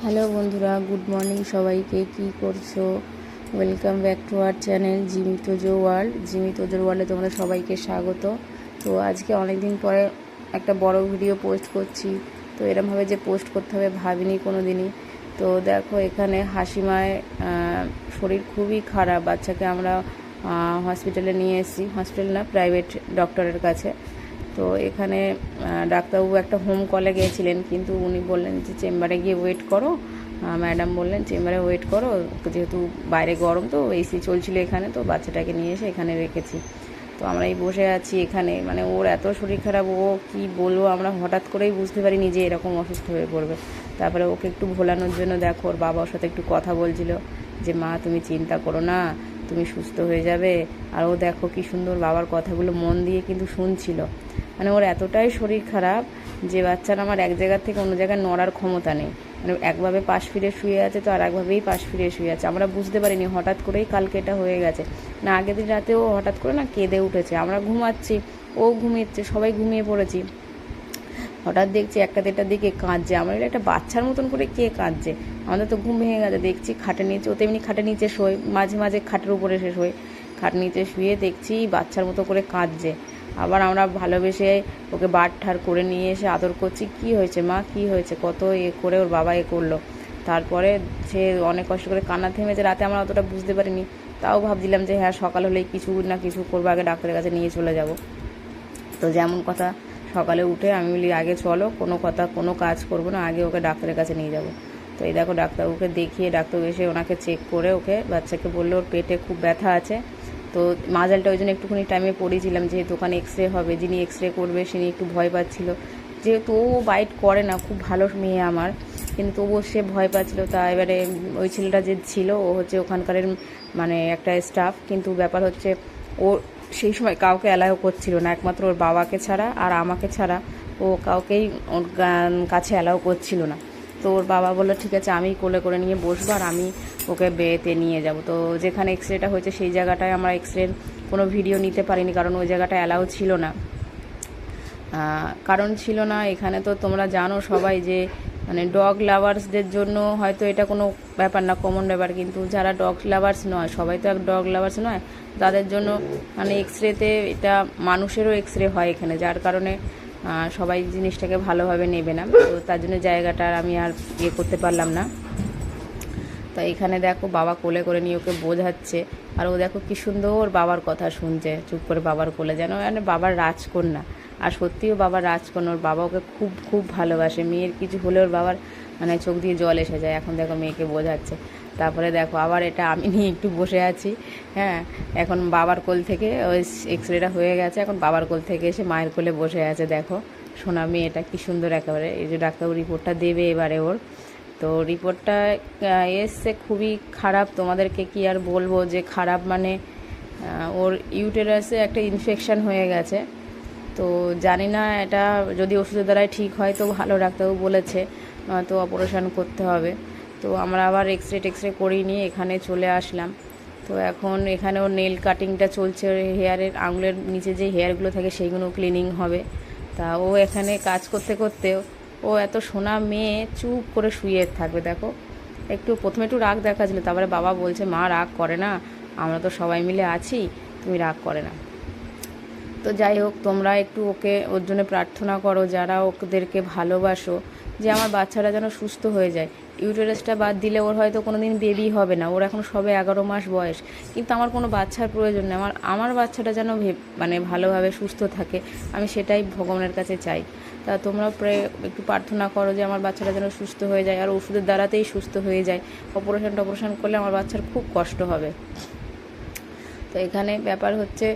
Hello বন্ধুরা, good morning সবাইকে। কি করছো? Welcome back to our channel Jimmy Tojo world. Jimmy Tojo ওয়ার্ল্ডে তোমাদের সবাইকে স্বাগত। তো আজকে অনেক দিন পরে একটা বড় ভিডিও পোস্ট করছি। তো এরমভাবে যে পোস্ট করতে হবে ভাবিনি কোনো দিনই। তো দেখো, এখানে হাসিমায় শরীর খুবই খারাপ। বাচ্চাকে আমরা হসপিটালে নিয়ে এসেছি, হসপিটাল না, প্রাইভেট ডক্টরের কাছে। তো এখানে ডাক্তারবাবু একটা হোম কলে গিয়েছিলেন, কিন্তু উনি বললেন যে চেম্বারে গিয়ে ওয়েট করো। ম্যাডাম বললেন চেম্বারে ওয়েট করো, যেহেতু বাইরে গরম, তো এসি চলছিল এখানে, তো বাচ্চাটাকে নিয়ে এসে এখানে রেখেছি। তো আমরা এই বসে আছি এখানে। মানে ওর এত শরীর খারাপ, ও কি বলবো, আমরা হঠাৎ করেই বুঝতে পারিনি যে এরকম অসুস্থ হয়ে পড়বে। তারপরে ওকে একটু ভোলানোর জন্য দেখো ওর বাবার সাথে একটু কথা বলছিল যে মা তুমি চিন্তা করো না, তুমি সুস্থ হয়ে যাবে। আর ও দেখো কি সুন্দর বাবার কথাগুলো মন দিয়ে কিন্তু শুনছিল। মানে ওর এতটাই শরীর খারাপ যে বাচ্চার আমার এক জায়গা থেকে অন্য জায়গায় নড়ার ক্ষমতা নেই। মানে একভাবে পাশ ফিরে শুয়ে আছে, তো আর একভাবেই পাশ ফিরে শুয়ে আছে। আমরা বুঝতে পারিনি, হঠাৎ করেই কালকে এটা হয়ে গেছে। না আগের দিন রাতেও হঠাৎ করে না কেঁদে উঠেছে। আমরা ঘুমাচ্ছি, ও ঘুমিয়েছে, সবাই ঘুমিয়ে পড়েছি। হঠাৎ দেখছি 1টা-1:30টার দিকে কাঁদছে। আমরা একটা বাচ্চার মতন করে কে কাঁদছে? আমাদের তো ঘুম ভেঙে গেছে। দেখছি খাটের নিচে, ও তেমনি খাটের নিচে শোয়, মাঝে মাঝে খাটের উপরে সে শোয়। খাট নিচে শুয়ে দেখছি বাচ্চার মতো করে কাঁদছে। আবার আমরা ভালোবেসে ওকে বার ঠার করে নিয়ে এসে আদর করছি। কি হয়েছে মা, কি হয়েছে, কত করে ওর বাবা করলো। তারপরে সে অনেক কষ্ট করে কান্না থেমেছে। রাতে আমরা অতটা বুঝতে পারিনি, তাও ভাবছিলাম যে হ্যাঁ সকাল হলেই কিছু না কিছু করবো, আগে ডাক্তারের কাছে নিয়ে চলে যাব। তো যেমন কথা, সকালে উঠে আমি বলি আগে চলো, কোনো কাজ করবো না, আগে ওকে ডাক্তারের কাছে নিয়ে যাব। তো এই দেখো ডাক্তারবাবুকে দেখিয়ে, ডাক্তার এসে ওনাকে চেক করে ওকে, বাচ্চাকে বললো ওর পেটে খুব ব্যথা আছে। তো মাজালটা ওই জন্য একটুখানি টাইমে পড়েছিলাম, যেহেতু ওখানে এক্সরে হবে, যিনি এক্সরে করবে তিনি একটু ভয় পাচ্ছিল। যেহেতু ও বাইট করে না, খুব ভালো মেয়ে আমার, কিন্তু তবুও সে ভয় পাচ্ছিল। তা এবারে ওই ছেলেটা যে ছিল, ও হচ্ছে ওখানকারের মানে একটা স্টাফ, কিন্তু ব্যাপার হচ্ছে ও সেই সময় কাউকে অ্যালাউ করছিল না, একমাত্র ওর বাবাকে ছাড়া আর আমাকে ছাড়া ও কাউকেই ওর কাছে অ্যালাউ করছিল না। তো ওর বাবা বললো ঠিক আছে, আমি কোলে করে নিয়ে বসবো আর আমি ওকে বেতে নিয়ে যাব। তো যেখানে এক্সরেটা হয়েছে সেই জায়গাটায় আমরা এক্সরের কোনো ভিডিও নিতে পারিনি, কারণ ওই জায়গাটা অ্যালাউ ছিল না। কারণ ছিল না, এখানে তো তোমরা জানো সবাই যে মানে ডগ লাভার্সদের জন্য হয়তো এটা কোনো ব্যাপার না, কমন ব্যাপার, কিন্তু যারা ডগ লাভার্স নয়, সবাই তো এক ডগ লাভার্স নয়, তাদের জন্য মানে এক্সরেতে এটা মানুষেরও এক্সরে হয় এখানে, যার কারণে সবাই জিনিসটাকে ভালোভাবে নেবে না। তো তার জন্য জায়গাটা আমি আর ইয়ে করতে পারলাম না। তো এখানে দেখো বাবা কোলে করে নিয়ে ওকে বোঝাচ্ছে, আর ও দেখো কি সুন্দর বাবার কথা শুনছে চুপ করে বাবার কোলে, যেন মানে বাবার রাজকন্যা। আর সত্যিও বাবার রাজকন্যা, ওর বাবা ওকে খুব খুব ভালোবাসে। মেয়ের কিছু হলে ওর বাবার মানে চোখ দিয়ে জল এসে যায়। এখন দেখো মেয়েকে বোঝাচ্ছে। তারপরে দেখো আবার এটা আমি নিয়ে একটু বসে আছি। হ্যাঁ, এখন বাবার কোল থেকে ওই এক্সরেটা হয়ে গেছে, এখন বাবার কোল থেকে এসে মায়ের কোলে বসে আছে। দেখো সোনা মেয়েটা কি সুন্দর একেবারে। এই যে ডাক্তারবাবু রিপোর্টটা দেবে এবারে ওর, তো রিপোর্টটা এসছে খুবই খারাপ। তোমাদেরকে কি আর বলবো যে খারাপ, মানে ওর ইউটেরাসে একটা ইনফেকশান হয়ে গেছে। তো জানি না এটা যদি ওষুধের দ্বারাই ঠিক হয় তো ভালো, ডাক্তারবাবু বলেছে, নয়তো অপারেশন করতে হবে। তো আমরা আবার এক্সরে টেক্সরে করিয়ে নিয়ে এখানে চলে আসলাম। তো এখন এখানে ওর নেল কাটিংটা চলছে, ওর হেয়ারের আঙুলের নিচে যে হেয়ারগুলো থাকে সেইগুলো ক্লিনিং হবে। তা ও এখানে কাজ করতে করতে, ও এত সোনা মেয়ে চুপ করে শুয়ে থাকবে। দেখো প্রথমে একটু রাগ দেখাচ্ছিল, তারপরে বাবা বলছে মা রাগ করে না, আমরা তো সবাই মিলে আছি, তুমি রাগ করে না। তো যাই হোক, তোমরা একটু ওর জন্য প্রার্থনা করো, যারা ওদেরকে ভালোবাসো, যে আমার বাচ্চারা যেন সুস্থ হয়ে যায়। ইউটেরাসটা বাদ দিলে ওর হয়তো কোনো দিন বেবি হবে না, ওর এখন সবে 11 মাস বয়স, কিন্তু আমার কোনো বাচ্চার প্রয়োজন নেই। আমার বাচ্চাটা যেন মানে ভালোভাবে সুস্থ থাকে, আমি সেটাই ভগবানের কাছে চাই। তা তোমরা একটু প্রার্থনা করো যে আমার বাচ্চাটা যেন সুস্থ হয়ে যায়, আর ওষুধের দ্বারাতেই সুস্থ হয়ে যায়। অপারেশন করলে আমার বাচ্চার খুব কষ্ট হবে। তো এখানে ব্যাপার হচ্ছে,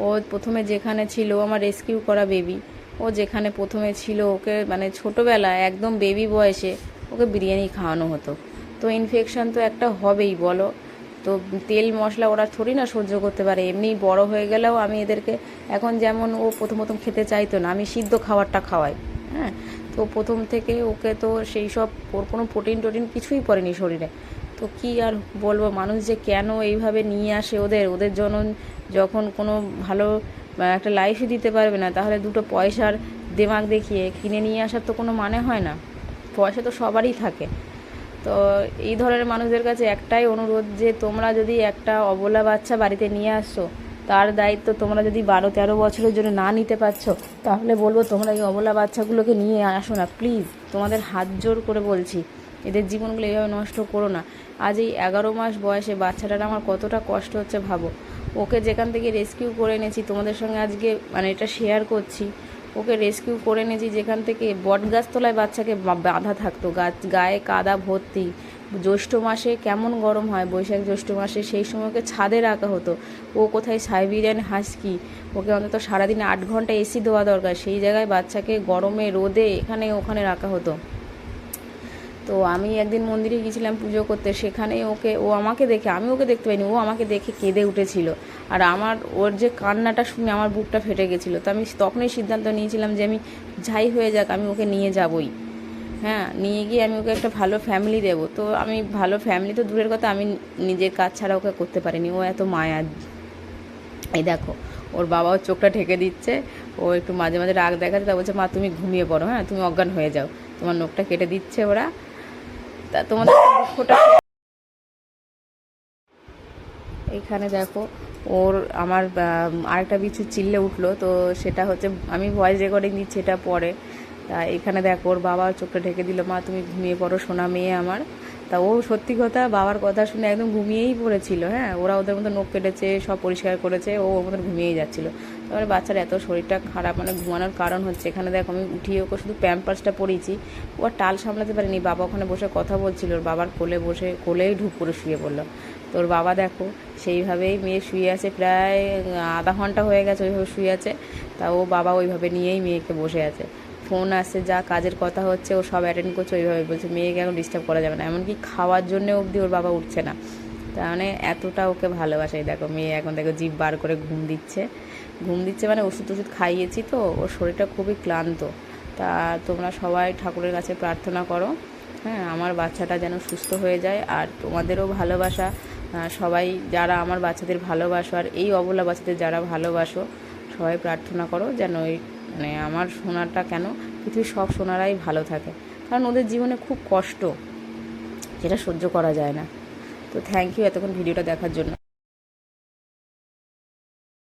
ও প্রথমে যেখানে ছিল আমার রেস্কিউ করা বেবি, ও যেখানে প্রথমে ছিল ওকে মানে ছোটোবেলায় একদম বেবি বয়সে ওকে বিরিয়ানি খাওয়ানো হতো। তো ইনফেকশান তো একটা হবেই বলো। তো তেল মশলা ওরা থোড়ি না সহ্য করতে পারে। এমনি বড় হয়ে গেলেও আমি এদেরকে এখন, যেমন ও প্রথম খেতে চাইতো না, আমি সিদ্ধ খাবারটা খাওয়াই। হ্যাঁ, তো প্রথম থেকে ওকে তো সেই সব, ওর কোনো প্রোটিন টোটিন কিছুই পড়েনি শরীরে। তো কি আর বলবো, মানুষ যে কেন এইভাবে নিয়ে আসে ওদের জন্য, যখন কোনো ভালো একটা লাইফই দিতে পারবে না, তাহলে দুটো পয়সার দেমাগ দেখিয়ে কিনে নিয়ে আসার তো কোনো মানে হয় না। পয়সা তো সবারই থাকে। তো এই ধরনের মানুষদের কাছে একটাই অনুরোধ যে তোমরা যদি একটা অবলা বাচ্চা বাড়িতে নিয়ে আসছো, তার দায়িত্ব তোমরা যদি 12-13 বছরের জন্য না নিতে পারছো, তাহলে বলবো তোমরা এই অবলা বাচ্চাগুলোকে নিয়ে আসো না প্লিজ, তোমাদের হাত জোর করে বলছি। এদের জীবনগুলো এইভাবে নষ্ট করো না। আজ এই 11 মাস বয়সে বাচ্চাটার আমার কতটা কষ্ট হচ্ছে ভাবো। ওকে যেখান থেকে রেস্কিউ করে এনেছি, তোমাদের সঙ্গে আজকে মানে এটা শেয়ার করছি। ওকে রেস্কিউ করে এনেছি যেখান থেকে বটগাছতলায় বাচ্চাকে বাঁধা থাকতো, গায়ে কাদা ভর্তি। জ্যৈষ্ঠ মাসে কেমন গরম হয়, বৈশাখ জ্যৈষ্ঠ মাসে, সেই সময় ওকে ছাদে রাখা হতো। ও কোথায় সাইবেরিয়ান হাস্কি, ওকে অন্তত সারাদিন 8 ঘন্টা এসি দেওয়া দরকার, সেই জায়গায় বাচ্চাকে গরমে রোদে এখানে ওখানে রাখা হতো। তো আমি একদিন মন্দিরে গিয়েছিলাম পুজো করতে, সেখানে ও আমাকে দেখে, আমি ওকে দেখতে পাইনি, ও আমাকে দেখে কেঁদে উঠেছিল। আর ওর যে কান্নাটা শুনে আমার বুকটা ফেটে গেছিলো। তো আমি তখনই সিদ্ধান্ত নিয়েছিলাম যে আমি যাই হয়ে যাক আমি ওকে নিয়ে যাবই। হ্যাঁ, নিয়ে গিয়ে আমি ওকে একটা ভালো ফ্যামিলি দেবো। তো আমি ভালো ফ্যামিলি তো দূরের কথা, আমি নিজের কাজ ছাড়া ওকে করতে পারিনি। ও এত মায়া। এই দেখো ওর বাবা ওর চোখটা ঢেকে দিচ্ছে, ও একটু মাঝে মাঝে রাগ দেখাচ্ছে, তা বলছে মা তুমি ঘুমিয়ে পড়ো, হ্যাঁ তুমি অজ্ঞান হয়ে যাও, তোমার নখটা কেটে দিচ্ছে ওরা। তা তোমাদের দুঃখটা এইখানে দেখো। আমার আরেকটা বিছু চিল্লে উঠলো, তো সেটা হচ্ছে আমি ভয়েস রেকর্ডিং দিচ্ছি, এটা পরে। তা এখানে দেখো ওর বাবা চোখটা ঢেকে দিল, মা তুমি ঘুমিয়ে পড়ো সোনা মেয়ে আমার। তা ও সত্যি কথা বাবার কথা শুনে একদম ঘুমিয়েই পড়েছিল। হ্যাঁ, ওরা ওদের মতো নখ কেটেছে, সব পরিষ্কার করেছে, ও ওর মতো ঘুমিয়েই যাচ্ছিলো। তারপরে বাচ্চার এত শরীরটা খারাপ, মানে ঘুমানোর কারণ হচ্ছে এখানে দেখো আমি উঠিয়ে ওকে শুধু প্যাম্পার্সটা পরিয়েছি, ও আর টাল সামলাতে পারিনি। বাবা ওখানে বসে কথা বলছিল, ওর বাবার কোলেই ঢুক করে শুয়ে পড়লো। তোর বাবা দেখো সেইভাবেই মেয়ে শুয়ে আছে, প্রায় আধা ঘন্টা হয়ে গেছে ওইভাবে শুয়ে আছে। তা ও বাবা ওইভাবে নিয়েই মেয়েকে বসে আছে। ফোন আসছে, যা কাজের কথা হচ্ছে ও সব অ্যাটেন্ড করছে, ওইভাবে বলছে মেয়েকে এখন ডিস্টার্ব করা যাবে না। এমনকি খাওয়ার জন্য অবধি ওর বাবা উঠছে না। তার মানে এতটা ওকে ভালোবাসে। দেখো মেয়ে এখন দেখো জিভ বার করে ঘুম দিচ্ছে মানে ওষুধ খাইয়েছি তো, ওর শরীরটা খুবই ক্লান্ত। তা তোমরা সবাই ঠাকুরের কাছে প্রার্থনা করো, হ্যাঁ আমার বাচ্চাটা যেন সুস্থ হয়ে যায়। আর তোমাদেরও ভালোবাসা, সবাই যারা আমার বাচ্চাদের ভালোবাসো আর এই অবলা বাচ্চাদের যারা ভালোবাসো, সবাই প্রার্থনা করো যেন মানে আমার সোনাটা কেন পৃথিবীর সব সোনারাই ভালো থাকে। কারণ ওদের জীবনে খুব কষ্ট, যেটা সহ্য করা যায় না। তো থ্যাংক ইউ এতক্ষণ ভিডিওটা দেখার জন্য।